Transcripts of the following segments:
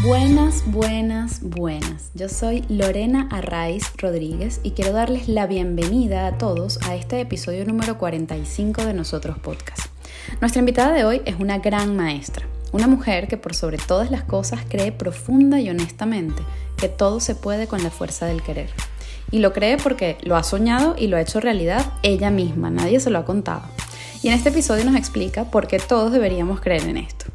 Buenas, buenas, buenas. Yo soy Lorena Arraiz Rodríguez y quiero darles la bienvenida a todos a este episodio número 45 de Nosotros Podcast. Nuestra invitada de hoy es una gran maestra, una mujer que por sobre todas las cosas cree profunda y honestamente que todo se puede con la fuerza del querer. Y lo cree porque lo ha soñado y lo ha hecho realidad ella misma, nadie se lo ha contado. Y en este episodio nos explica por qué todos deberíamos creer en esto.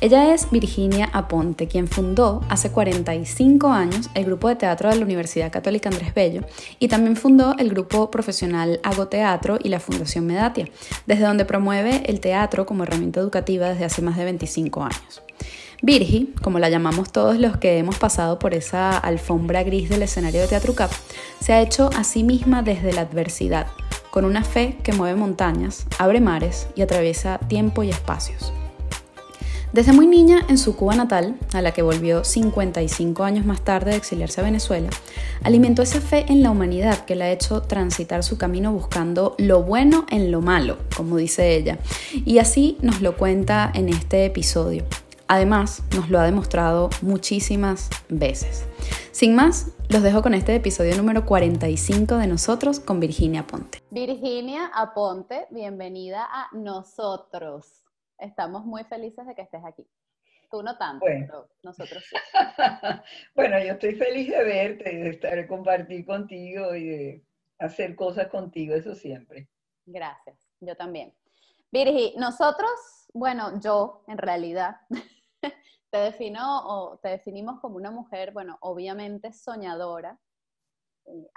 Ella es Virginia Aponte, quien fundó hace 45 años el grupo de teatro de la Universidad Católica Andrés Bello y también fundó el grupo profesional Hago Teatro y la Fundación Medatia, desde donde promueve el teatro como herramienta educativa desde hace más de 25 años. Virgi, como la llamamos todos los que hemos pasado por esa alfombra gris del escenario de Teatro UCAP, se ha hecho a sí misma desde la adversidad, con una fe que mueve montañas, abre mares y atraviesa tiempo y espacios. Desde muy niña, en su Cuba natal, a la que volvió 55 años más tarde de exiliarse a Venezuela, alimentó esa fe en la humanidad que la ha hecho transitar su camino buscando lo bueno en lo malo, como dice ella, y así nos lo cuenta en este episodio. Además, nos lo ha demostrado muchísimas veces. Sin más, los dejo con este episodio número 45 de Nosotros con Virginia Aponte. Virginia Aponte, bienvenida a Nosotros. Estamos muy felices de que estés aquí. Tú no tanto, Bueno. pero nosotros sí. Bueno, yo estoy feliz de verte, de estar, compartir contigo y de hacer cosas contigo, eso siempre. Gracias, yo también. Virgi, nosotros, bueno, yo en realidad te definimos como una mujer, bueno, obviamente soñadora.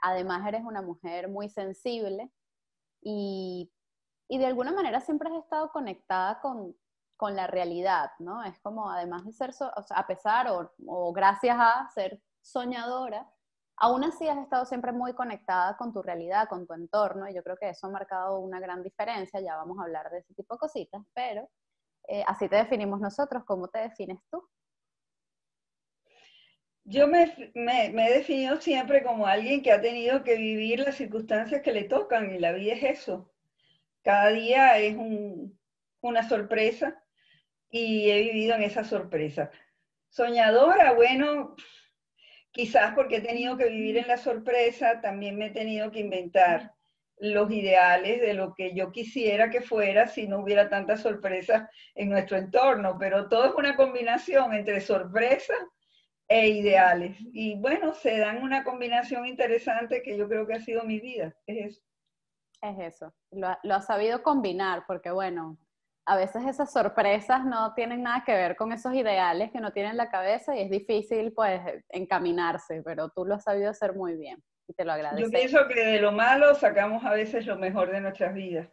Además eres una mujer muy sensible y de alguna manera siempre has estado conectada con la realidad, ¿no? Es como, además de ser, o sea, a pesar o gracias a ser soñadora, aún así has estado siempre muy conectada con tu realidad, con tu entorno, y yo creo que eso ha marcado una gran diferencia, ya vamos a hablar de ese tipo de cositas, pero así te definimos nosotros. ¿Cómo te defines tú? Yo me he definido siempre como alguien que ha tenido que vivir las circunstancias que le tocan, y la vida es eso. Cada día es una sorpresa y he vivido en esa sorpresa. Soñadora, bueno, quizás porque he tenido que vivir en la sorpresa, también me he tenido que inventar los ideales de lo que yo quisiera que fuera si no hubiera tantas sorpresas en nuestro entorno, pero todo es una combinación entre sorpresa e ideales. Y bueno, se dan una combinación interesante que yo creo que ha sido mi vida, es eso. Es eso, lo has sabido combinar, porque bueno, a veces esas sorpresas no tienen nada que ver con esos ideales que no tienen en la cabeza y es difícil pues encaminarse, pero tú lo has sabido hacer muy bien y te lo Yo agradecemos. pienso que de lo malo sacamos a veces lo mejor de nuestras vidas.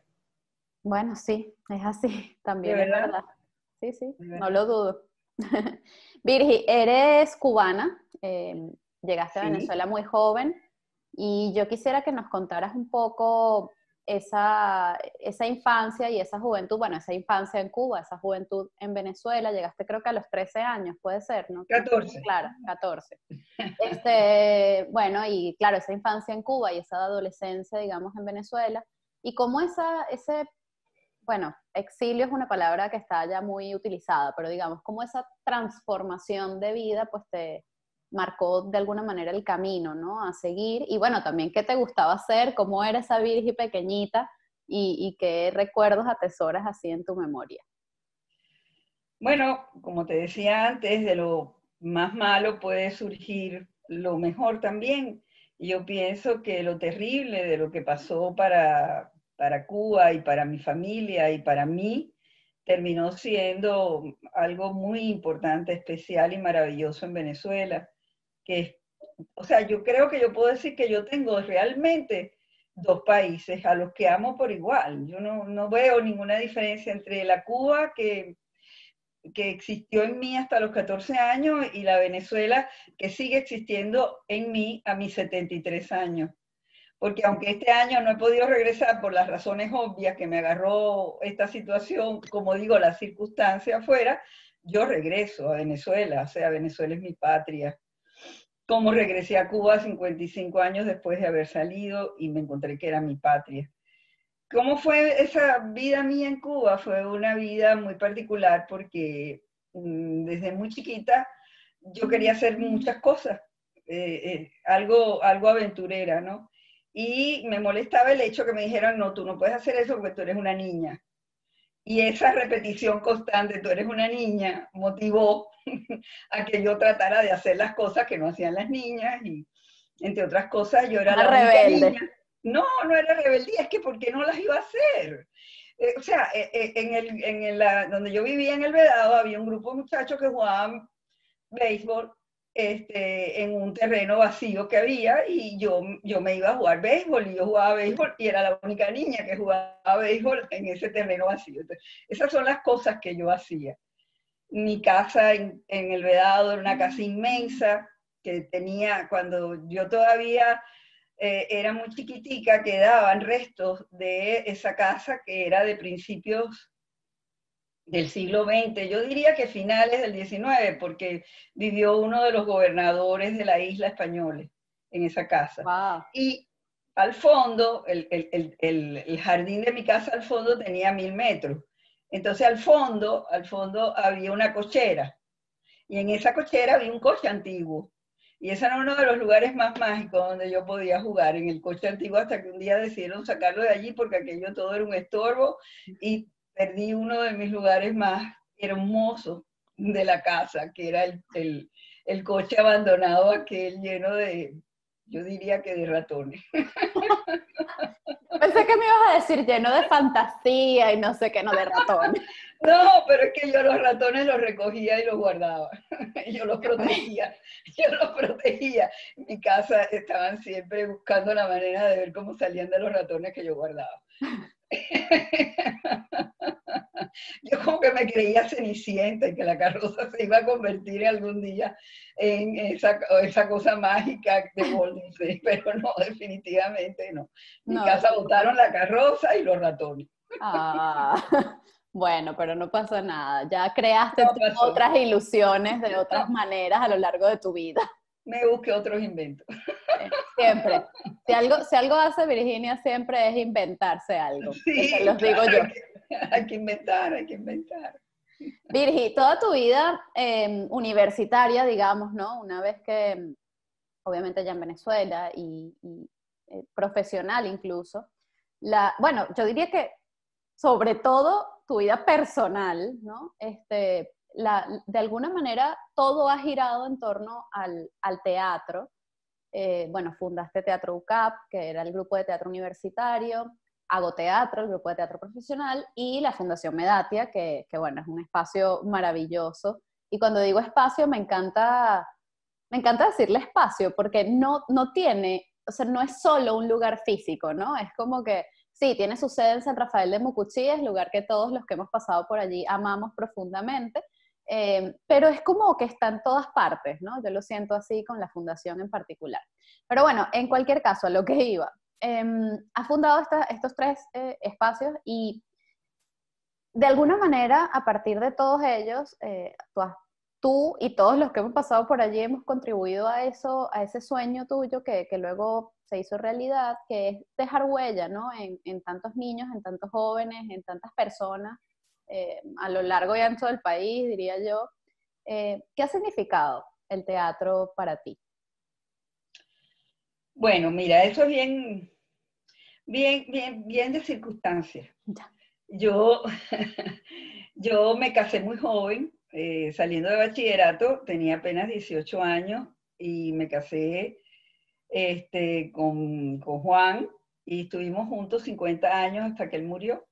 Bueno, sí, es así, ¿De también es verdad? verdad. Sí, sí, ¿De no verdad? lo dudo. Virgi, eres cubana, llegaste a Sí. Venezuela muy joven y yo quisiera que nos contaras un poco esa infancia y esa juventud, bueno, esa infancia en Cuba, esa juventud en Venezuela, llegaste creo que a los 13 años, puede ser, ¿no? No estoy muy 14. clara, 14. Bueno, y claro, esa infancia en Cuba y esa adolescencia, digamos, en Venezuela, y cómo bueno, exilio es una palabra que está ya muy utilizada, pero digamos, cómo esa transformación de vida, pues te marcó de alguna manera el camino, ¿no? A seguir, y bueno, también qué te gustaba hacer, cómo era esa Virgi pequeñita, y qué recuerdos atesoras así en tu memoria. Bueno, como te decía antes, de lo más malo puede surgir lo mejor también. Y yo pienso que lo terrible de lo que pasó para Cuba y para mi familia y para mí terminó siendo algo muy importante, especial y maravilloso en Venezuela. Que, o sea, yo creo que yo puedo decir que yo tengo realmente dos países a los que amo por igual. Yo no veo ninguna diferencia entre la Cuba que existió en mí hasta los 14 años y la Venezuela que sigue existiendo en mí a mis 73 años. Porque aunque este año no he podido regresar por las razones obvias que me agarró esta situación, como digo, la circunstancia afuera, yo regreso a Venezuela, o sea, Venezuela es mi patria. Como regresé a Cuba 55 años después de haber salido y me encontré que era mi patria. ¿Cómo fue esa vida mía en Cuba? Fue una vida muy particular porque desde muy chiquita yo quería hacer muchas cosas, algo aventurera, ¿no? Y me molestaba el hecho que me dijeran, no, tú no puedes hacer eso porque tú eres una niña. Y esa repetición constante, tú eres una niña, motivó a que yo tratara de hacer las cosas que no hacían las niñas y, entre otras cosas, yo era Una la única rebelde. niña. No, no era rebeldía, es que ¿por qué no las iba a hacer? O sea, donde yo vivía en el Vedado había un grupo de muchachos que jugaban béisbol en un terreno vacío que había y yo me iba a jugar béisbol y yo jugaba béisbol y era la única niña que jugaba béisbol en ese terreno vacío. Entonces, esas son las cosas que yo hacía. Mi casa en el Vedado era una casa inmensa que tenía, cuando yo todavía era muy chiquitica, quedaban restos de esa casa que era de principios del siglo XX, yo diría que finales del XIX, porque vivió uno de los gobernadores de la isla española en esa casa. Wow. Y al fondo, el jardín de mi casa al fondo tenía 1000 metros. Entonces al fondo había una cochera. Y en esa cochera había un coche antiguo. Y ese era uno de los lugares más mágicos donde yo podía jugar, en el coche antiguo, hasta que un día decidieron sacarlo de allí porque aquello todo era un estorbo y perdí uno de mis lugares más hermosos de la casa, que era el coche abandonado aquel lleno de, yo diría que de ratones. Pensé que me ibas a decir lleno de fantasía y no sé qué, no de ratón. No, pero es que yo los ratones los recogía y los guardaba. Yo los protegía. Yo los protegía. En mi casa estaban siempre buscando la manera de ver cómo salían de los ratones que yo guardaba. Yo como que me creía Cenicienta y que la carroza se iba a convertir algún día en esa cosa mágica de Walt Disney, pero no, definitivamente no. Mi No, casa botaron la carroza y los ratones. ah, bueno, pero no pasó nada. Ya creaste No tú pasó. otras ilusiones de otras No, maneras a lo largo de tu vida. me busqué otros inventos. Siempre. Si algo hace Virginia siempre es inventarse algo. Se Sí, los digo claro, yo. hay que inventar, hay que inventar. Virgi, toda tu vida universitaria, digamos, ¿no? Una vez que, obviamente ya en Venezuela y profesional incluso, bueno, yo diría que sobre todo tu vida personal, ¿no? De alguna manera todo ha girado en torno al teatro. Bueno, fundaste Teatro UCAP, que era el grupo de teatro universitario, Hago Teatro, el grupo de teatro profesional, y la Fundación Medatia, que bueno, es un espacio maravilloso. Y cuando digo espacio, me encanta decirle espacio, porque no tiene, o sea, no es solo un lugar físico, ¿no? Es como que, sí, tiene su sede en San Rafael de Mucuchí, es lugar que todos los que hemos pasado por allí amamos profundamente, pero es como que está en todas partes, ¿no? Yo lo siento así con la fundación en particular. Pero bueno, en cualquier caso, a lo que iba. Ha fundado estos tres espacios y de alguna manera, a partir de todos ellos, tú y todos los que hemos pasado por allí hemos contribuido a eso, a ese sueño tuyo que luego se hizo realidad, que es dejar huella, ¿no? En tantos niños, en tantos jóvenes, en tantas personas, a lo largo y ancho del país, diría yo. ¿Qué ha significado el teatro para ti? Bueno, mira, eso es bien de circunstancias. Ya. Yo, yo me casé muy joven, saliendo de bachillerato, tenía apenas 18 años y me casé con Juan y estuvimos juntos 50 años hasta que él murió.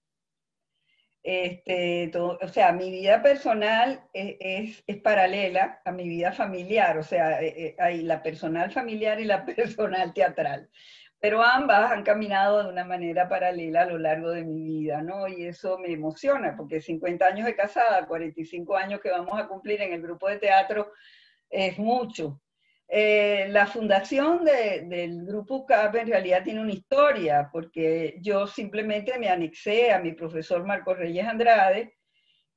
O sea, mi vida personal es paralela a mi vida familiar, o sea, hay la personal familiar y la personal teatral, pero ambas han caminado de una manera paralela a lo largo de mi vida, ¿no? Y eso me emociona, porque 50 años de casada, 45 años que vamos a cumplir en el grupo de teatro, es mucho. La fundación del Grupo CAP en realidad tiene una historia, porque yo simplemente me anexé a mi profesor Marcos Reyes Andrade,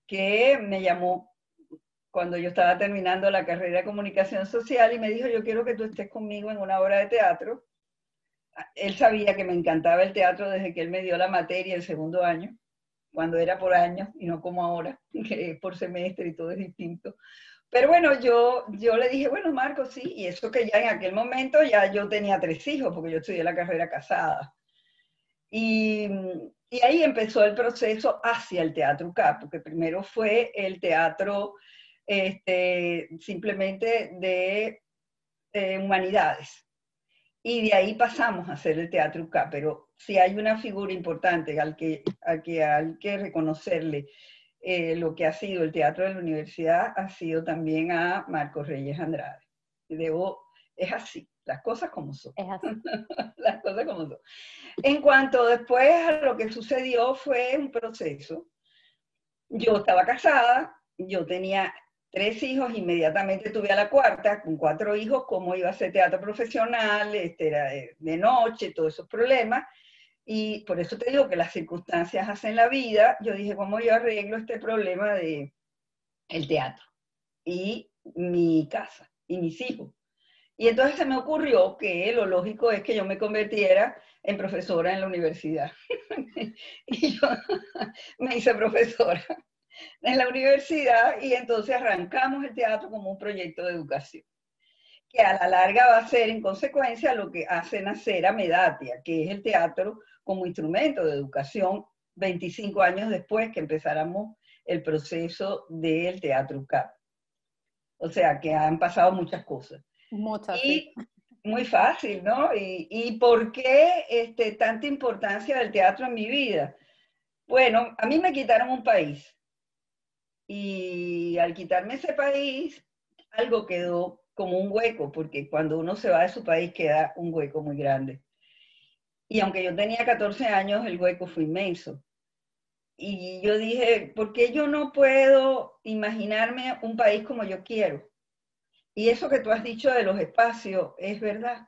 que me llamó cuando yo estaba terminando la carrera de comunicación social y me dijo, yo quiero que tú estés conmigo en una obra de teatro. Él sabía que me encantaba el teatro desde que él me dio la materia el segundo año, cuando era por año y no como ahora, que es por semestre y todo es distinto. Pero bueno, yo le dije, bueno, Marco, sí, y eso que ya en aquel momento ya yo tenía 3 hijos, porque yo estudié la carrera casada. Y, y ahí empezó el proceso hacia el Teatro UCAP, porque primero fue el teatro simplemente de humanidades. Y de ahí pasamos a hacer el Teatro UCAP, pero si hay una figura importante al que reconocerle lo que ha sido el teatro de la universidad, ha sido también a Marcos Reyes Andrade. Es así, las cosas como son. Es así. Las cosas como son. En cuanto después a lo que sucedió, fue un proceso. Yo estaba casada, yo tenía 3 hijos, inmediatamente tuve a la cuarta, con 4 hijos, cómo iba a ser teatro profesional, era de noche, todos esos problemas. Y por eso te digo que las circunstancias hacen la vida. Yo dije, ¿cómo yo arreglo este problema de el teatro y mi casa y mis hijos? Y entonces se me ocurrió que lo lógico es que yo me convirtiera en profesora en la universidad. Y yo me hice profesora en la universidad y entonces arrancamos el teatro como un proyecto de educación, que a la larga va a ser en consecuencia lo que hace nacer a Medatia, que es el teatro como instrumento de educación 25 años después que empezáramos el proceso del Teatro UCAP. O sea que han pasado muchas cosas. Muchas, sí. Y muy fácil, ¿no? ¿Y por qué tanta importancia del teatro en mi vida? Bueno, a mí me quitaron un país y al quitarme ese país, algo quedó como un hueco, porque cuando uno se va de su país queda un hueco muy grande. Y aunque yo tenía 14 años, el hueco fue inmenso. Y yo dije, ¿por qué yo no puedo imaginarme un país como yo quiero? Y eso que tú has dicho de los espacios es verdad.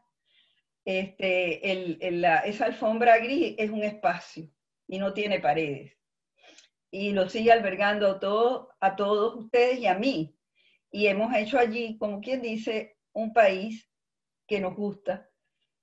Esa alfombra gris es un espacio y no tiene paredes. Y lo sigue albergando a todos ustedes y a mí. Y hemos hecho allí, como quien dice, un país que nos gusta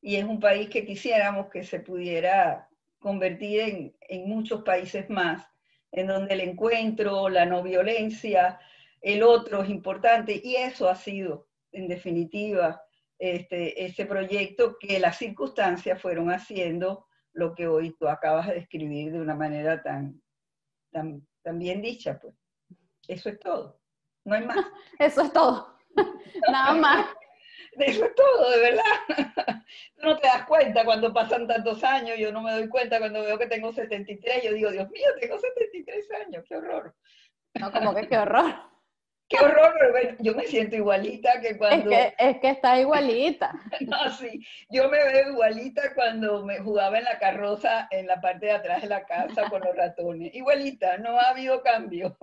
y es un país que quisiéramos que se pudiera convertir en muchos países más, en donde el encuentro, la no violencia, el otro es importante, y eso ha sido, en definitiva, ese proyecto que las circunstancias fueron haciendo lo que hoy tú acabas de describir de una manera tan bien dicha, pues. Eso es todo. No hay más. Eso es todo. Nada más. Eso es todo, de verdad. Tú no te das cuenta cuando pasan tantos años, yo no me doy cuenta cuando veo que tengo 73, yo digo, Dios mío, tengo 73 años, qué horror. No, como que qué horror. Qué horror, pero bueno, yo me siento igualita que cuando, Es que está igualita. no, sí, yo me veo igualita cuando me jugaba en la carroza en la parte de atrás de la casa con los ratones. Igualita, no ha habido cambio.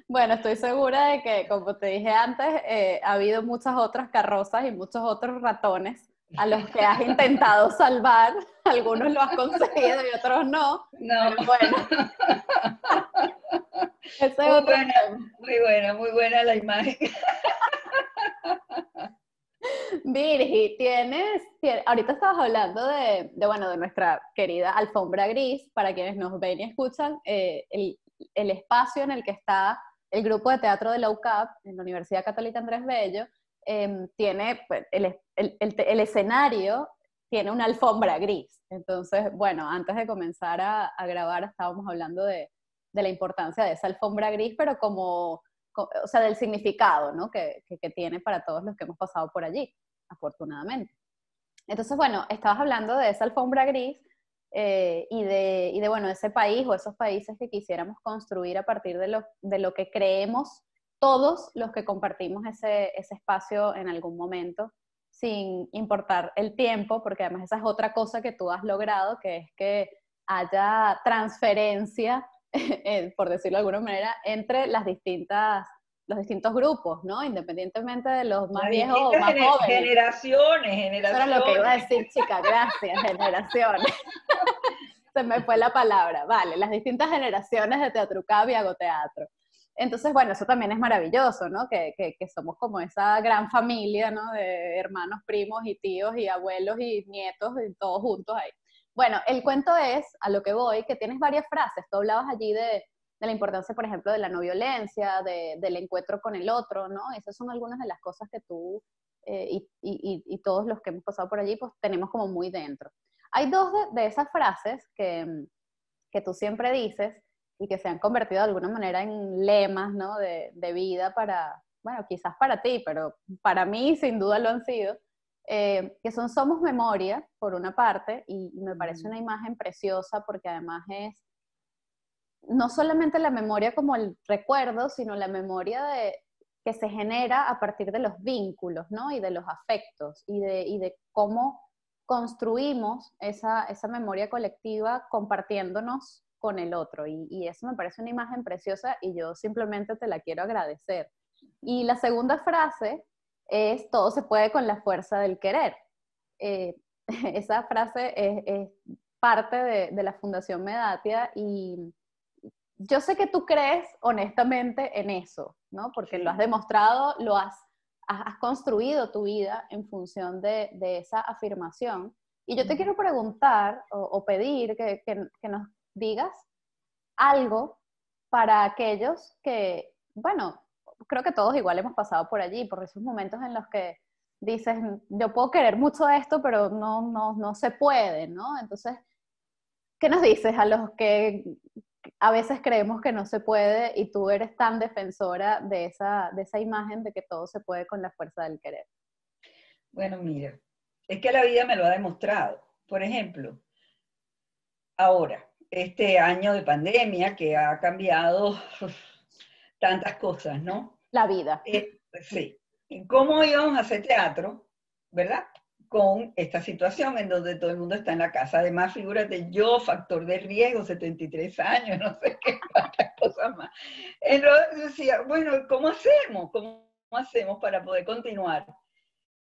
Bueno, estoy segura de que, como te dije antes, ha habido muchas otras carrozas y muchos otros ratones a los que has intentado salvar. Algunos lo has conseguido y otros no. No. Pero bueno, ese es Muy otro buena, tema. muy buena la imagen. Virgi, ahorita estabas hablando bueno, de nuestra querida alfombra gris, para quienes nos ven y escuchan, el espacio en el que está el grupo de teatro de la UCAP, en la Universidad Católica Andrés Bello, tiene pues, el escenario tiene una alfombra gris. Entonces, bueno, antes de comenzar a grabar estábamos hablando de la importancia de esa alfombra gris, pero o sea, del significado, ¿no? que tiene para todos los que hemos pasado por allí, afortunadamente. Entonces, bueno, estabas hablando de esa alfombra gris bueno, ese país o esos países que quisiéramos construir a partir de lo que creemos todos los que compartimos ese espacio en algún momento, sin importar el tiempo, porque además esa es otra cosa que tú has logrado, que es que haya transferencia por decirlo de alguna manera, entre los distintos grupos, ¿no? Independientemente de los más Las viejos o distintas más jóvenes. generaciones. Eso era lo que iba a decir, chica, gracias, generaciones. Se me fue la palabra. Vale, las distintas generaciones de Teatro UCAP y Hago Teatro. Entonces, bueno, eso también es maravilloso, ¿no? Que somos como esa gran familia, ¿no? De hermanos, primos y tíos y abuelos y nietos, y todos juntos ahí. Bueno, el cuento es, a lo que voy, que tienes varias frases. Tú hablabas allí de la importancia, por ejemplo, de la no violencia, del encuentro con el otro, ¿no? Esas son algunas de las cosas que tú y todos los que hemos pasado por allí, pues tenemos como muy dentro. Hay dos de esas frases que tú siempre dices y que se han convertido de alguna manera en lemas, ¿no? De vida para, bueno, quizás para ti, pero para mí sin duda lo han sido, que son somos memoria, por una parte, y me parece una imagen preciosa porque además es no solamente la memoria como el recuerdo, sino la memoria que se genera a partir de los vínculos, ¿no? Y de los afectos, y de cómo construimos esa memoria colectiva compartiéndonos con el otro. Y eso me parece una imagen preciosa y yo simplemente te la quiero agradecer. Y la segunda frase es, todo se puede con la fuerza del querer. Eh, esa frase es parte de la Fundación Medatia y yo sé que tú crees honestamente en eso, ¿no? Porque Sí. lo has demostrado, has construido tu vida en función de esa afirmación. Y yo te quiero preguntar o pedir que nos digas algo para aquellos que, bueno, creo que todos igual hemos pasado por allí, por esos momentos en los que dices, yo puedo querer mucho esto, pero no se puede, ¿no? Entonces, ¿qué nos dices a los que a veces creemos que no se puede y tú eres tan defensora de esa imagen de que todo se puede con la fuerza del querer? Bueno, mira, es que la vida me lo ha demostrado. Por ejemplo, ahora, este año de pandemia que ha cambiado tantas cosas, ¿no? La vida. Sí. ¿Cómo íbamos a hacer teatro, verdad? Con esta situación en donde todo el mundo está en la casa. Además, figúrate, yo, factor de riesgo, 73 años, no sé qué, cuántas cosas más. Entonces decía, bueno, ¿cómo hacemos? ¿Cómo hacemos para poder continuar?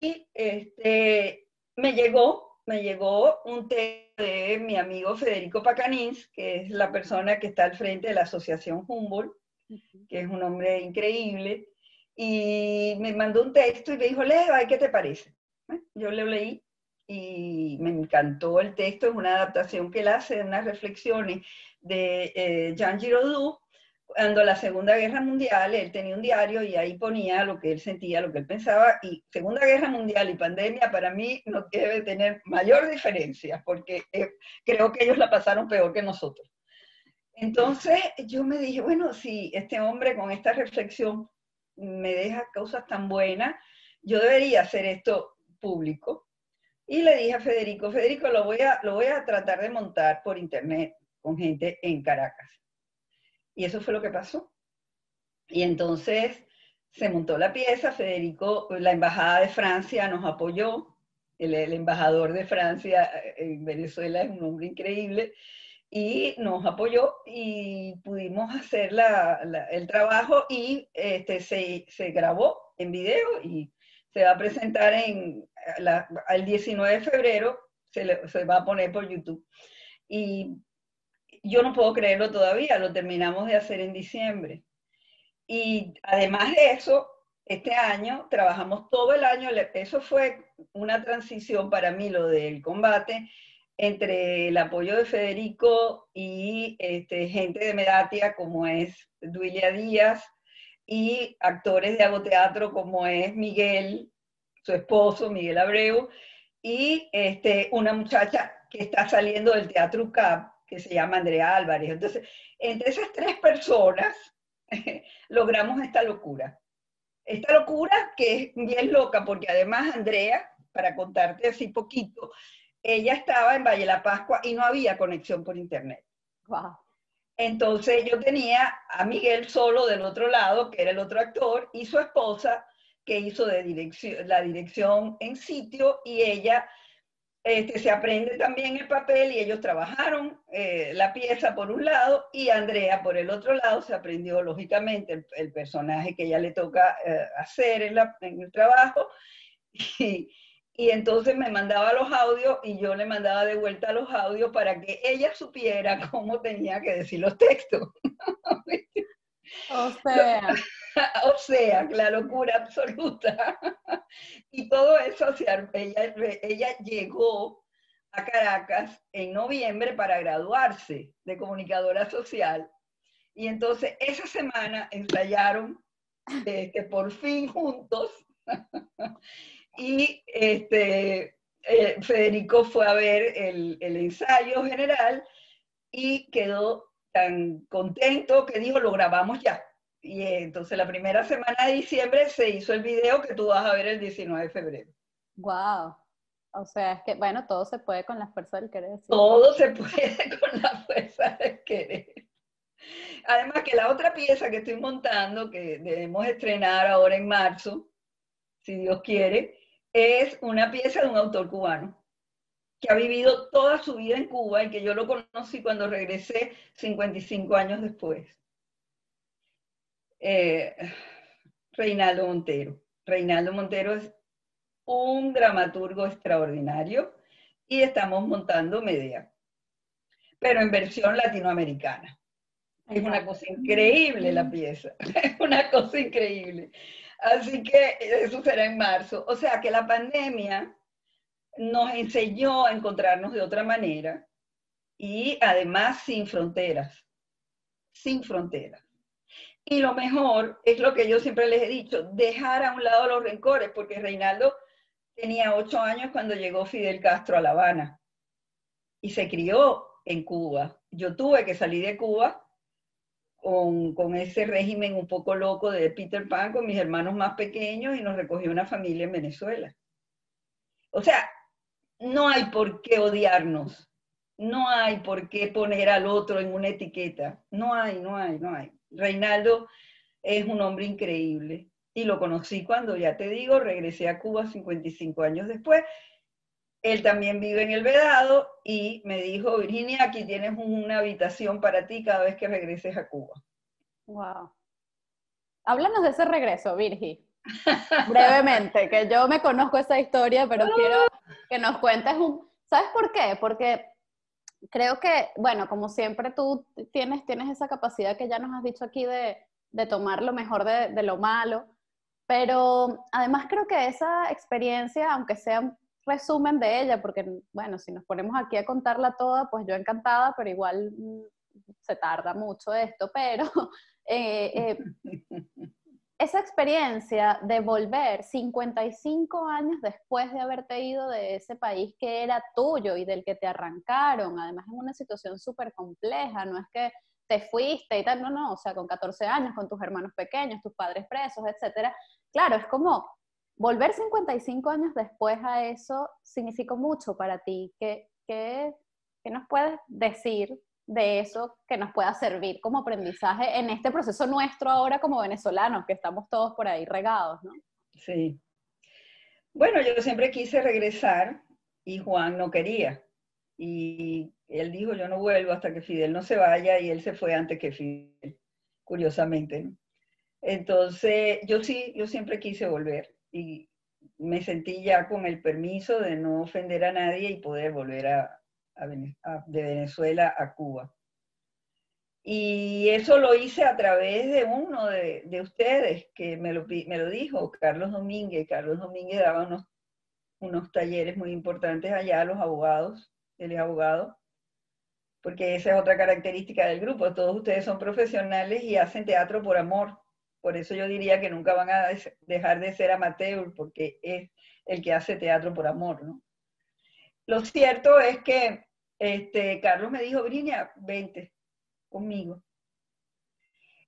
Y me llegó un texto de mi amigo Federico Pacanins, que es la persona que está al frente de la Asociación Humboldt, que es un hombre increíble, y me mandó un texto y me dijo, Leva, ¿qué te parece? Yo lo leí y me encantó el texto, es una adaptación que él hace de unas reflexiones de Jean Giraudoux, cuando la Segunda Guerra Mundial, él tenía un diario y ahí ponía lo que él sentía, lo que él pensaba, y Segunda Guerra Mundial y pandemia para mí no debe tener mayor diferencia, porque creo que ellos la pasaron peor que nosotros. Entonces yo me dije, bueno, si este hombre con esta reflexión me deja cosas tan buenas, yo debería hacer esto público. Y le dije a Federico, Federico, lo voy a tratar de montar por internet con gente en Caracas. Y eso fue lo que pasó. Y entonces se montó la pieza, Federico, la Embajada de Francia nos apoyó, el embajador de Francia en Venezuela es un hombre increíble, y nos apoyó y pudimos hacer el trabajo y se grabó en video y se va a presentar el 19 de febrero, se va a poner por YouTube. Y yo no puedo creerlo todavía, lo terminamos de hacer en diciembre. Y además de eso, este año trabajamos todo el año, eso fue una transición para mí, lo del combate, entre el apoyo de Federico y gente de Medatia como es Duilia Díaz y actores de Hago Teatro como es Miguel, su esposo, Miguel Abreu, y una muchacha que está saliendo del Teatro UCAP, que se llama Andrea Álvarez. Entonces, entre esas tres personas logramos esta locura. Esta locura que es bien loca, porque además Andrea, para contarte así poquito, ella estaba en Valle de la Pascua y no había conexión por internet. Wow. Entonces yo tenía a Miguel solo del otro lado, que era el otro actor, y su esposa, que hizo la dirección en sitio, y ella se aprende también el papel y ellos trabajaron la pieza por un lado y Andrea por el otro lado se aprendió lógicamente el personaje que ella le toca hacer en el trabajo y entonces me mandaba los audios y yo le mandaba de vuelta los audios para que ella supiera cómo tenía que decir los textos. O sea, O sea, la locura absoluta. Y todo eso, ella llegó a Caracas en noviembre para graduarse de comunicadora social. Y entonces esa semana ensayaron por fin juntos y Federico fue a ver el ensayo general y quedó tan contento que dijo, lo grabamos ya. Y entonces la primera semana de diciembre se hizo el video que tú vas a ver el 19 de febrero. Wow. O sea, es que, bueno, todo se puede con la fuerza del querer. ¿Sí? Todo se puede con la fuerza de querer. Además que la otra pieza que estoy montando, que debemos estrenar ahora en marzo, si Dios quiere, es una pieza de un autor cubano que ha vivido toda su vida en Cuba y que yo lo conocí cuando regresé 55 años después. Reinaldo Montero. Reinaldo Montero es un dramaturgo extraordinario y estamos montando Medea, pero en versión latinoamericana. Es una cosa increíble la pieza, es una cosa increíble. Así que eso será en marzo. O sea que la pandemia nos enseñó a encontrarnos de otra manera y además sin fronteras, sin fronteras. Y lo mejor es lo que yo siempre les he dicho, dejar a un lado los rencores, porque Reinaldo tenía 8 años cuando llegó Fidel Castro a La Habana y se crió en Cuba. Yo tuve que salir de Cuba con ese régimen un poco loco de Peter Pan, con mis hermanos más pequeños, y nos recogió una familia en Venezuela. O sea, no hay por qué odiarnos, no hay por qué poner al otro en una etiqueta, no hay. Reinaldo es un hombre increíble y lo conocí cuando, ya te digo, regresé a Cuba 55 años después. Él también vive en El Vedado y me dijo, Virginia, aquí tienes una habitación para ti cada vez que regreses a Cuba. Wow. Háblanos de ese regreso, Virgi. Brevemente, que yo me conozco esa historia, pero quiero que nos cuentes ¿Sabes por qué? Porque creo que, bueno, como siempre tú tienes esa capacidad que ya nos has dicho aquí de tomar lo mejor de lo malo, pero además creo que esa experiencia, aunque sea un resumen de ella, porque, bueno, si nos ponemos aquí a contarla toda, pues yo encantada, pero igual se tarda mucho esto, pero esa experiencia de volver 55 años después de haberte ido de ese país que era tuyo y del que te arrancaron, además en una situación súper compleja, no es que te fuiste y tal, no, o sea, con 14 años, con tus hermanos pequeños, tus padres presos, etcétera. Claro, es como volver 55 años después a eso significó mucho para ti. ¿Qué nos puedes decir de eso que nos pueda servir como aprendizaje en este proceso nuestro ahora como venezolanos, que estamos todos por ahí regados, ¿no? Sí. Bueno, yo siempre quise regresar y Juan no quería. Y él dijo, yo no vuelvo hasta que Fidel no se vaya, y él se fue antes que Fidel, curiosamente, ¿no? Entonces, yo siempre quise volver y me sentí ya con el permiso de no ofender a nadie y poder volver de Venezuela a Cuba. Y eso lo hice a través de uno de ustedes que me lo dijo, Carlos Domínguez. Carlos Domínguez daba unos talleres muy importantes allá a los abogados, él es abogado, porque esa es otra característica del grupo, todos ustedes son profesionales y hacen teatro por amor. Por eso yo diría que nunca van a dejar de ser amateur, porque es el que hace teatro por amor, ¿no? Lo cierto es que Carlos me dijo, Virginia, vente conmigo.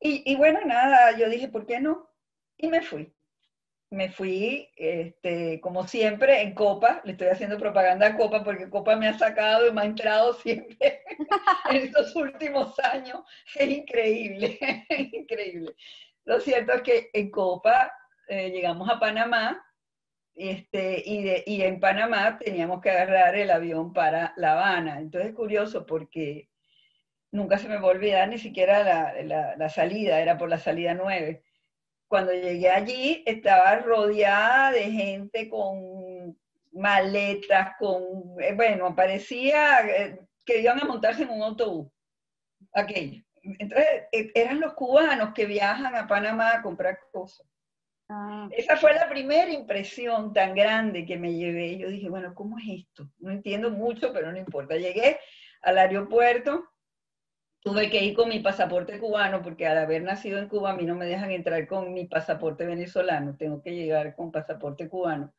Y bueno, nada, yo dije, ¿por qué no? Y me fui. Me fui, como siempre, en Copa. Le estoy haciendo propaganda a Copa porque Copa me ha sacado y me ha entrado siempre en estos últimos años. Es increíble, es increíble. Lo cierto es que en Copa llegamos a Panamá y en Panamá teníamos que agarrar el avión para La Habana. Entonces es curioso porque nunca se me va a olvidar ni siquiera la salida, era por la salida 9. Cuando llegué allí estaba rodeada de gente con maletas, bueno, parecía que iban a montarse en un autobús, aquello. Entonces, eran los cubanos que viajan a Panamá a comprar cosas. Ah. Esa fue la primera impresión tan grande que me llevé. Yo dije, bueno, ¿cómo es esto? No entiendo mucho, pero no importa. Llegué al aeropuerto tuve que ir con mi pasaporte cubano, porque al haber nacido en Cuba, a mí no me dejan entrar con mi pasaporte venezolano, tengo que llegar con pasaporte cubano.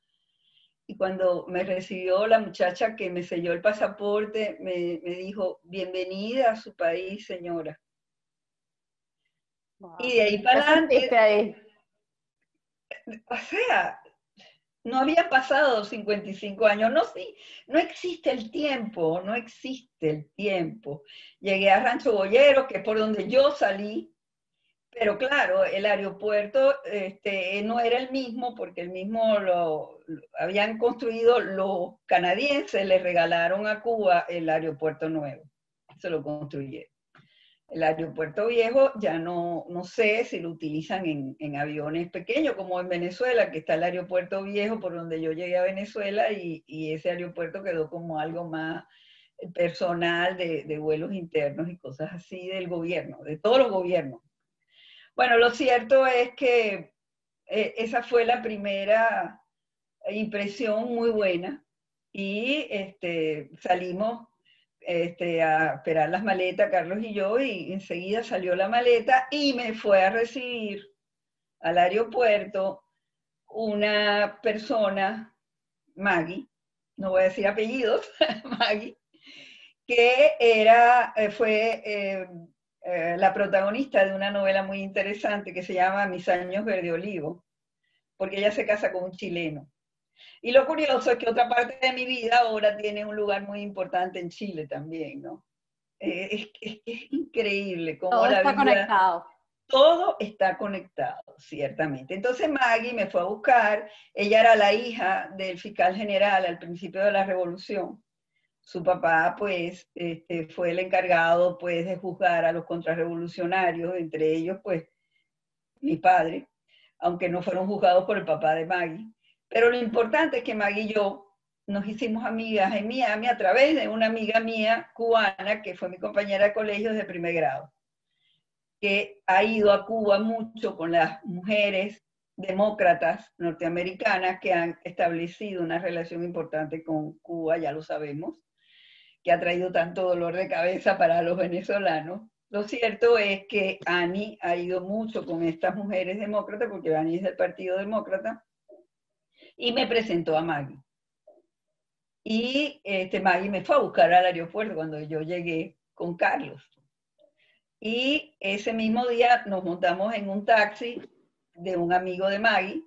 Y cuando me recibió la muchacha que me selló el pasaporte, me dijo, bienvenida a su país, señora. Wow. Y de ahí ¿Qué para sentiste adelante, ahí? o sea, no había pasado 55 años, no, sí, no existe el tiempo, no existe el tiempo. Llegué a Rancho Boyero, que es por donde yo salí, pero claro, el aeropuerto no era el mismo, porque el mismo lo habían construido los canadienses, le regalaron a Cuba el aeropuerto nuevo, se lo construyeron. El aeropuerto viejo ya no sé si lo utilizan en aviones pequeños, como en Venezuela, que está el aeropuerto viejo por donde yo llegué a Venezuela y ese aeropuerto quedó como algo más personal de vuelos internos y cosas así del gobierno, de todos los gobiernos. Bueno, lo cierto es que esa fue la primera impresión muy buena y salimos a esperar las maletas, Carlos y yo, y enseguida salió la maleta y me fue a recibir al aeropuerto una persona, Maggie, no voy a decir apellidos, Maggie, que fue la protagonista de una novela muy interesante que se llama Mis años verde olivo, porque ella se casa con un chileno. Y lo curioso es que otra parte de mi vida ahora tiene un lugar muy importante en Chile también, ¿no? Es increíble cómo Todo la está vida, conectado. todo está conectado, ciertamente. Entonces Maggie me fue a buscar, ella era la hija del fiscal general al principio de la revolución. Su papá, pues, fue el encargado, pues, de juzgar a los contrarrevolucionarios, entre ellos, pues, mi padre, aunque no fueron juzgados por el papá de Maggie. Pero lo importante es que Maggie y yo nos hicimos amigas en Miami a través de una amiga mía cubana que fue mi compañera de colegio desde primer grado, que ha ido a Cuba mucho con las mujeres demócratas norteamericanas que han establecido una relación importante con Cuba, ya lo sabemos, que ha traído tanto dolor de cabeza para los venezolanos. Lo cierto es que Annie ha ido mucho con estas mujeres demócratas, porque Annie es del Partido Demócrata, y me presentó a Maggie. Y Maggie me fue a buscar al aeropuerto cuando yo llegué con Carlos. Y ese mismo día nos montamos en un taxi de un amigo de Maggie.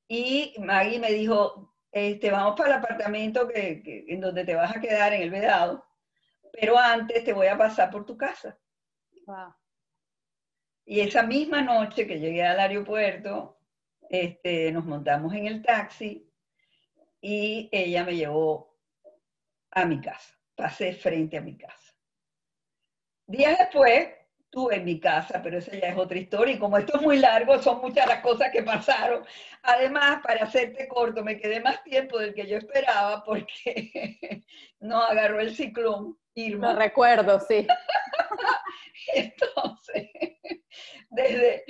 Y Maggie me dijo, vamos para el apartamento en donde te vas a quedar en el Vedado, pero antes te voy a pasar por tu casa. Wow. Y esa misma noche que llegué al aeropuerto, nos montamos en el taxi y ella me llevó a mi casa. Pasé frente a mi casa. Días después, estuve en mi casa, pero esa ya es otra historia. Y como esto es muy largo, son muchas las cosas que pasaron. Además, para hacerte corto, me quedé más tiempo del que yo esperaba porque no agarró el ciclón Lo Irma. recuerdo, sí. Entonces, desde,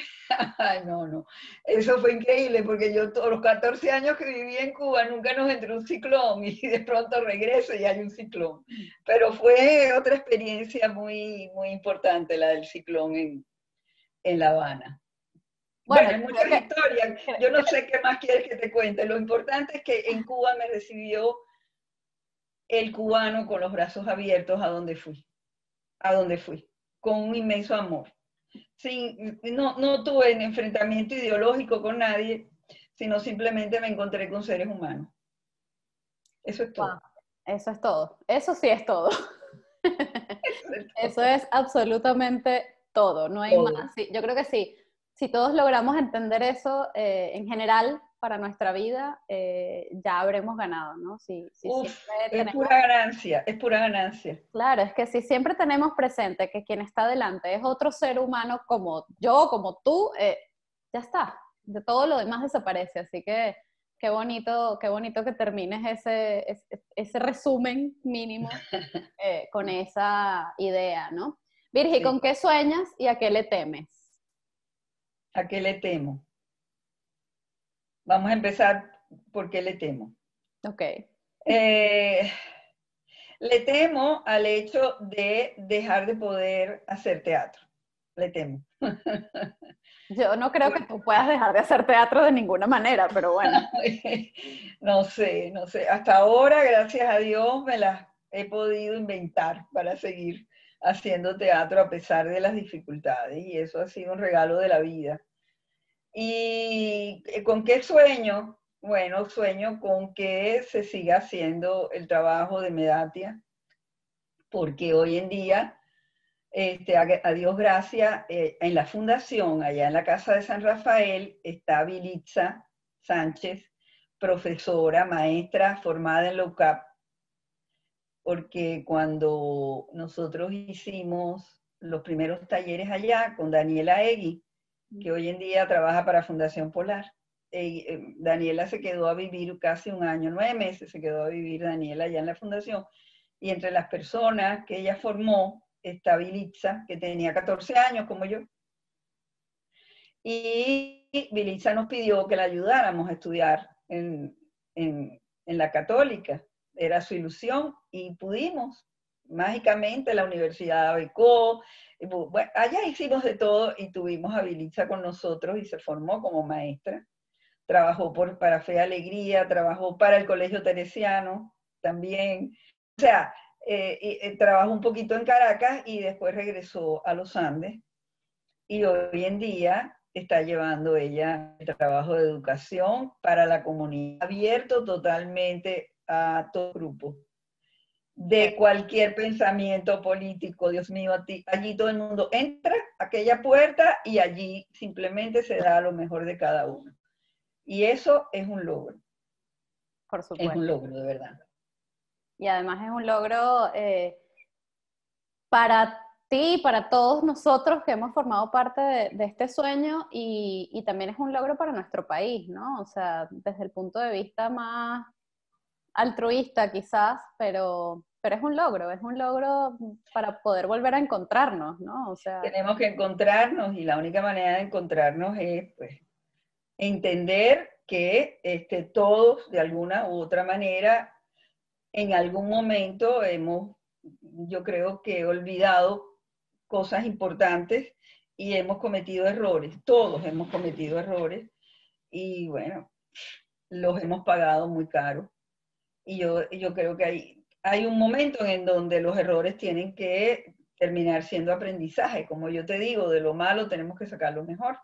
ay, no, eso fue increíble porque yo todos los 14 años que viví en Cuba nunca nos entró un ciclón y de pronto regreso y hay un ciclón. Pero fue otra experiencia muy, muy importante la del ciclón en La Habana. Bueno, Bueno, hay muchas historias, yo no sé qué más quieres que te cuente. Lo importante es que en Cuba me recibió el cubano con los brazos abiertos a donde fui, con un inmenso amor. No tuve un enfrentamiento ideológico con nadie, sino simplemente me encontré con seres humanos. Eso es wow, todo. eso es todo. Eso sí es todo. Eso es Eso todo. es absolutamente todo, no hay más. Todo. Sí, yo creo que sí. Si todos logramos entender eso en general para nuestra vida, ya habremos ganado, ¿no? Si Uf, siempre es tenemos, pura ganancia, es pura ganancia. claro, es que si siempre tenemos presente que quien está delante es otro ser humano como yo, como tú, ya está. De todo lo demás desaparece. Así que qué bonito que termines ese resumen mínimo con esa idea, ¿no? Virgi, ¿con Sí. qué sueñas y a qué le temes? ¿A qué le temo? Vamos a empezar por qué le temo. Ok, Eh, Le temo al hecho de dejar de poder hacer teatro. Le temo. Yo no creo que tú puedas dejar de hacer teatro de ninguna manera, pero bueno. No sé, no sé. Hasta ahora, gracias a Dios, me las he podido inventar para seguir haciendo teatro a pesar de las dificultades. Y eso ha sido un regalo de la vida. ¿Y con qué sueño? Bueno, sueño con que se siga haciendo el trabajo de Medatia, porque hoy en día, a Dios gracias, en la fundación, allá en la Casa de San Rafael, está Vilitza Sánchez, profesora, maestra formada en la UCAP, porque cuando nosotros hicimos los primeros talleres allá con Daniela Egui, que hoy en día trabaja para Fundación Polar, Daniela se quedó a vivir casi un año, 9 meses se quedó a vivir Daniela allá en la fundación, y entre las personas que ella formó está Vilitza, que tenía 14 años como yo, y Vilitza nos pidió que la ayudáramos a estudiar en la Católica, era su ilusión, y pudimos. Mágicamente la universidad becó, bueno, allá hicimos de todo y tuvimos a Vilitza con nosotros y se formó como maestra. Trabajó para Fe y Alegría, trabajó para el Colegio Teresiano también. O sea, trabajó un poquito en Caracas y después regresó a los Andes. Y hoy en día está llevando ella el trabajo de educación para la comunidad, abierto totalmente a todo grupo de cualquier pensamiento político. Dios mío, allí todo el mundo entra a aquella puerta y allí simplemente se da lo mejor de cada uno. Y eso es un logro. Por Es un supuesto. logro, de verdad. Y además es un logro para ti y para todos nosotros que hemos formado parte de este sueño y también es un logro para nuestro país, ¿no? O sea, desde el punto de vista más altruista quizás, pero es un logro para poder volver a encontrarnos, ¿no? O sea, Tenemos que encontrarnos y la única manera de encontrarnos es, pues, entender que todos, de alguna u otra manera, en algún momento hemos, yo creo que olvidado cosas importantes y hemos cometido errores. Todos hemos cometido errores y bueno, los hemos pagado muy caro. Y yo creo que hay un momento en donde los errores tienen que terminar siendo aprendizaje. Como yo te digo, de lo malo tenemos que sacar lo mejor.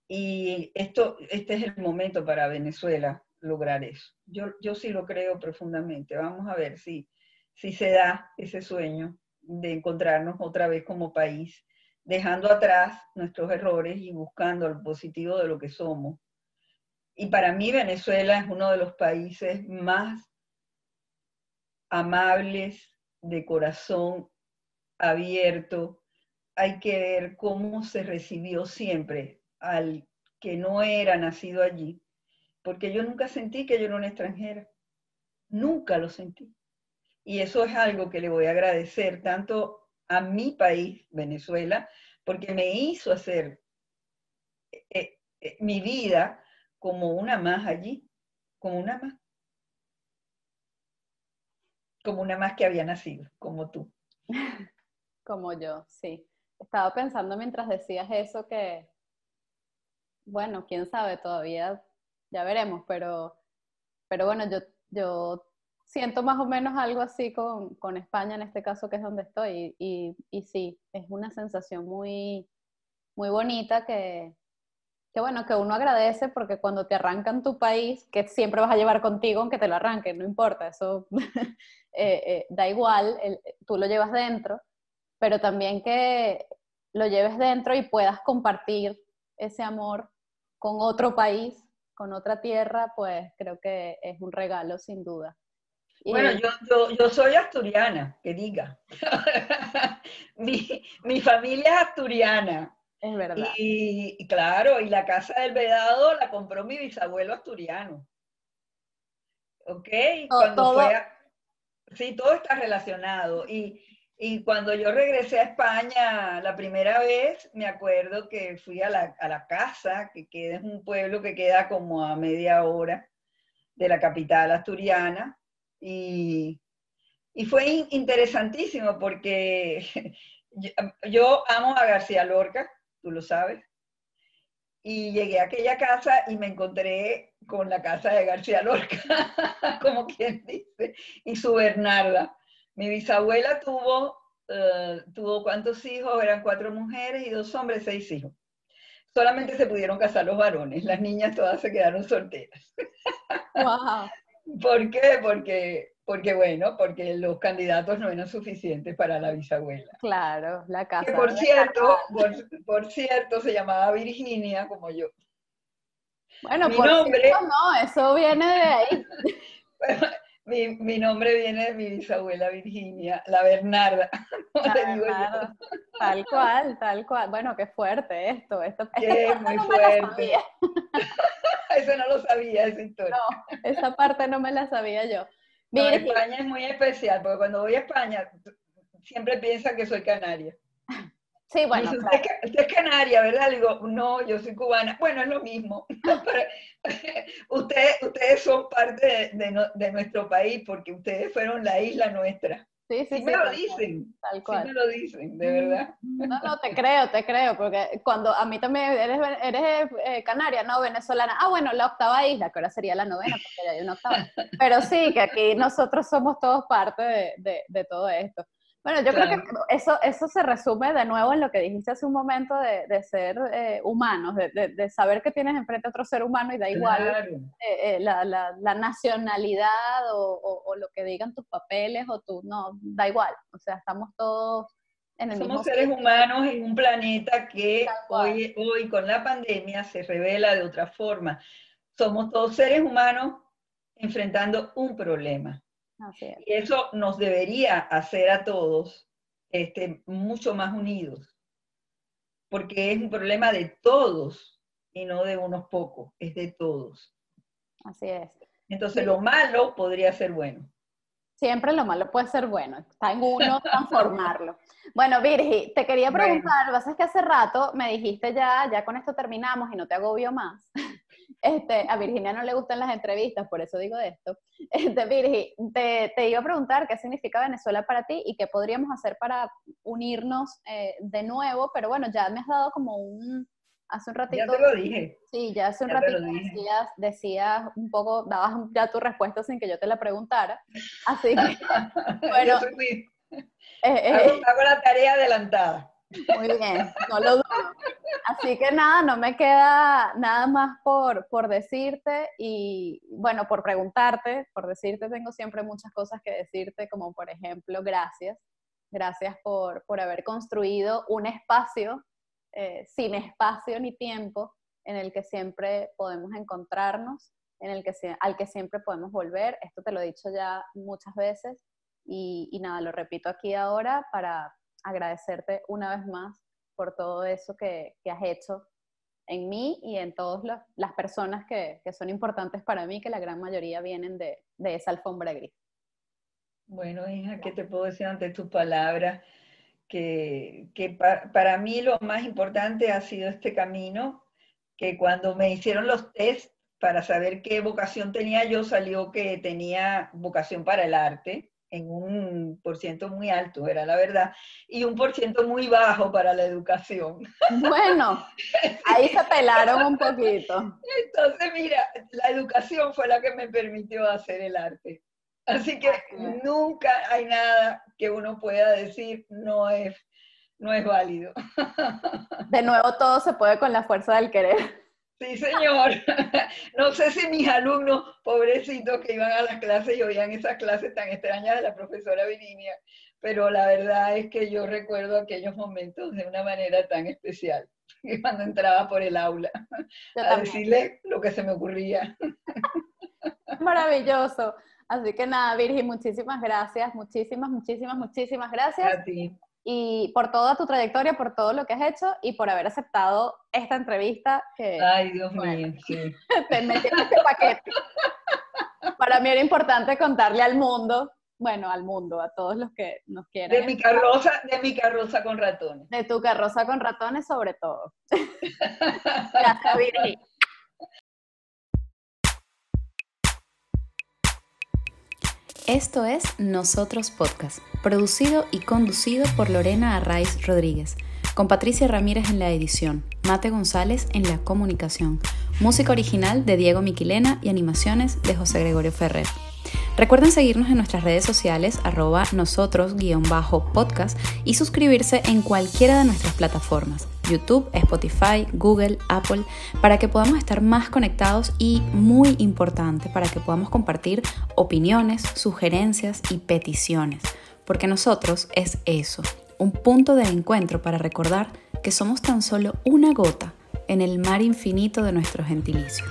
Y este es el momento para Venezuela lograr eso. Yo sí lo creo profundamente. Vamos a ver si se da ese sueño de encontrarnos otra vez como país, dejando atrás nuestros errores y buscando lo positivo de lo que somos. Y para mí Venezuela es uno de los países más amables, de corazón abierto. Hay que ver cómo se recibió siempre al que no era nacido allí, porque yo nunca sentí que yo era una extranjera, nunca lo sentí. Y eso es algo que le voy a agradecer tanto a mi país, Venezuela, porque me hizo hacer mi vida como una más allí, como una más, como una más que había nacido, como tú. como yo, sí. Estaba pensando mientras decías eso que, bueno, quién sabe, todavía ya veremos, pero bueno, yo siento más o menos algo así con España, en este caso que es donde estoy, y sí, es una sensación muy, muy bonita que bueno, que uno agradece porque cuando te arrancan tu país, que siempre vas a llevar contigo aunque te lo arranquen, no importa, eso da igual, tú lo llevas dentro, pero también que lo lleves dentro y puedas compartir ese amor con otro país, con otra tierra, pues creo que es un regalo sin duda. Bueno, Y yo soy asturiana, que diga. Mi familia es asturiana. es verdad. Y claro, y la casa del Vedado la compró mi bisabuelo asturiano. ¿Ok? Cuando Todo, fue a, sí, todo está relacionado. Y cuando yo regresé a España la primera vez, me acuerdo que fui a la casa, que queda en un pueblo que queda como a media hora de la capital asturiana. Y Y fue interesantísimo porque yo amo a García Lorca, tú lo sabes, y llegué a aquella casa y me encontré con la casa de García Lorca, como quien dice, y su Bernarda. Mi bisabuela tuvo ¿cuántos hijos? Eran 4 mujeres y 2 hombres, 6 hijos. Solamente se pudieron casar los varones, las niñas todas se quedaron solteras. Wow. ¿Por qué? Porque los candidatos no eran suficientes para la bisabuela. Claro, la Que casa por de cierto, carnaval. por cierto, se llamaba Virginia, como yo. Bueno, Mi por cierto, nombre, no, eso viene de ahí. mi nombre viene de mi bisabuela Virginia, la Bernarda, como La le digo yo, verdad, tal cual, tal cual. Bueno, qué fuerte esta que es parte muy no me la sabía. fuerte. Eso no lo sabía, esa No, historia. esa parte no me la sabía yo. No, Virgi, España es muy especial, porque cuando voy a España siempre piensan que soy canaria. sí, Me bueno, dice, claro. usted es canaria, ¿verdad? Le digo, no, yo soy cubana. Bueno, es lo mismo. Ustedes son parte de nuestro país porque ustedes fueron la isla nuestra. Sí, sí, Sí me sí, lo tal cual, dicen, tal sí cual. me lo dicen, de verdad. No, no, te creo, porque cuando a mí también eres canaria, no venezolana. Ah, bueno, la octava isla, que ahora sería la novena, porque ya hay una octava. Pero sí, que aquí nosotros somos todos parte de todo esto. Bueno, yo creo que Claro, eso se resume de nuevo en lo que dijiste hace un momento de ser humanos, de saber que tienes enfrente a otro ser humano y da igual claro. la nacionalidad o lo que digan tus papeles o tú, no, da igual. O sea, estamos todos en el mismo Somos seres sitio, humanos en un planeta tal que cual. hoy con la pandemia se revela de otra forma. Somos todos seres humanos enfrentando un problema. Así es, Y eso nos debería hacer a todos mucho más unidos, porque es un problema de todos y no de unos pocos, es de todos. así es. Entonces Sí, lo malo podría ser bueno. siempre lo malo puede ser bueno, está en uno transformarlo. Bueno, Virgi, te quería Bueno, preguntar, lo que pasa es que hace rato me dijiste ya con esto terminamos y no te agobio más. A Virginia no le gustan las entrevistas, por eso digo esto. Virgi, te iba a preguntar qué significa Venezuela para ti y qué podríamos hacer para unirnos de nuevo, pero bueno, ya me has dado como hace un ya ratito, te lo dije, sí, ya hace un ya te ratito lo dije. decías un poco, dabas ya tu respuesta sin que yo te la preguntara. Así que, bueno, Yo soy muy, eh, eh, hago la tarea adelantada. muy bien, no lo dudo. Así que nada, no me queda nada más por decirte y, bueno, por preguntarte, por decirte, tengo siempre muchas cosas que decirte, como por ejemplo, gracias. Gracias por haber construido un espacio sin espacio ni tiempo en el que siempre podemos encontrarnos, al que siempre podemos volver. Esto te lo he dicho ya muchas veces y nada, lo repito aquí ahora para agradecerte una vez más por todo eso que has hecho en mí y en todas las personas que son importantes para mí, que la gran mayoría vienen de esa alfombra gris. Bueno, hija, ¿qué te puedo decir ante tus palabras? Para mí lo más importante ha sido este camino, que cuando me hicieron los test para saber qué vocación tenía yo, salió que tenía vocación para el arte, en un por ciento muy alto, era la verdad, y un por ciento muy bajo para la educación. Bueno, ahí se pelaron un poquito. Entonces, mira, la educación fue la que me permitió hacer el arte. Así que Así es. nunca hay nada que uno pueda decir no es válido. De nuevo, todo se puede con la fuerza del querer. Sí, señor. No sé si mis alumnos, pobrecitos, que iban a las clases y oían esas clases tan extrañas de la profesora Virginia, pero la verdad es que yo recuerdo aquellos momentos de una manera tan especial, cuando entraba por el aula Yo a también. decirle lo que se me ocurría. Maravilloso. Así que nada, Virgi, muchísimas gracias, muchísimas, muchísimas, muchísimas gracias. A ti. Y por toda tu trayectoria, por todo lo que has hecho y por haber aceptado esta entrevista que, Ay, Dios bueno, mío, sí. te metí en este paquete. Para mí era importante contarle al mundo, bueno, al mundo, a todos los que nos quieran escuchar, De mi carroza con ratones. de tu carroza con ratones sobre todo. Gracias, Virgi. Esto es Nosotros Podcast, producido y conducido por Lorena Arraiz Rodríguez, con Patricia Ramírez en la edición, Mate González en la comunicación, música original de Diego Miquilena y animaciones de José Gregorio Ferrer. Recuerden seguirnos en nuestras redes sociales @nosotros_podcast y suscribirse en cualquiera de nuestras plataformas, YouTube, Spotify, Google, Apple, para que podamos estar más conectados y, muy importante, para que podamos compartir opiniones, sugerencias y peticiones, porque nosotros es eso, un punto de encuentro para recordar que somos tan solo una gota en el mar infinito de nuestro gentilicio.